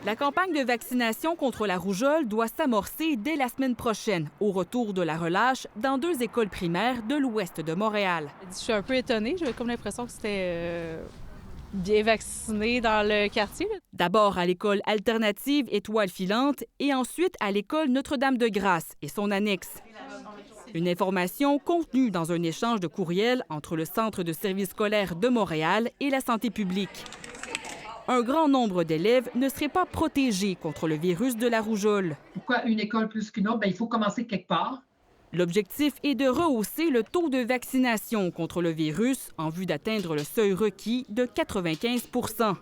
La campagne de vaccination contre la rougeole doit s'amorcer dès la semaine prochaine, au retour de la relâche, dans 2 écoles primaires de l'ouest de Montréal. Je suis un peu étonnée. J'avais comme l'impression que c'était bien vacciné dans le quartier. D'abord à l'école alternative Étoile filante et ensuite à l'école Notre-Dame-de-Grâce et son annexe. Une information contenue dans un échange de courriel entre le Centre de services scolaires de Montréal et la santé publique. Un grand nombre d'élèves ne seraient pas protégés contre le virus de la rougeole. Pourquoi une école plus qu'une autre? Bien, il faut commencer quelque part. L'objectif est de rehausser le taux de vaccination contre le virus en vue d'atteindre le seuil requis de 95 %.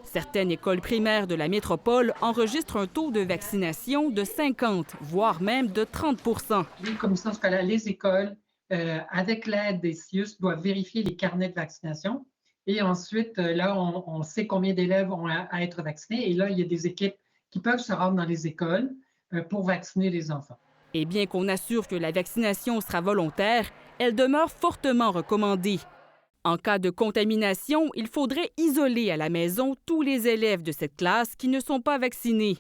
Certaines écoles primaires de la métropole enregistrent un taux de vaccination de 50, voire même de 30 %. Les commissions scolaires, les écoles, avec l'aide des CIUS, doivent vérifier les carnets de vaccination. Et ensuite, là, on sait combien d'élèves ont à être vaccinés. Et là, il y a des équipes qui peuvent se rendre dans les écoles pour vacciner les enfants. Et bien qu'on assure que la vaccination sera volontaire, elle demeure fortement recommandée. En cas de contamination, il faudrait isoler à la maison tous les élèves de cette classe qui ne sont pas vaccinés.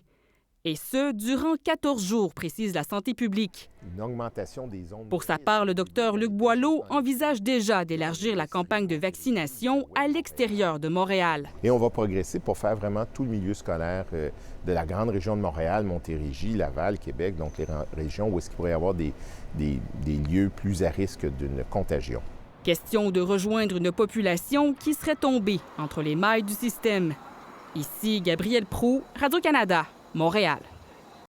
Et ce, durant 14 jours, précise la santé publique. Une augmentation des ondes. Pour sa part, le docteur Luc Boileau envisage déjà d'élargir la campagne de vaccination à l'extérieur de Montréal. Et on va progresser pour faire vraiment tout le milieu scolaire de la grande région de Montréal, Montérégie, Laval, Québec, donc les régions où est-ce qu'il pourrait y avoir des lieux plus à risque d'une contagion. Question de rejoindre une population qui serait tombée entre les mailles du système. Ici Gabrielle Proulx, Radio-Canada, Montréal.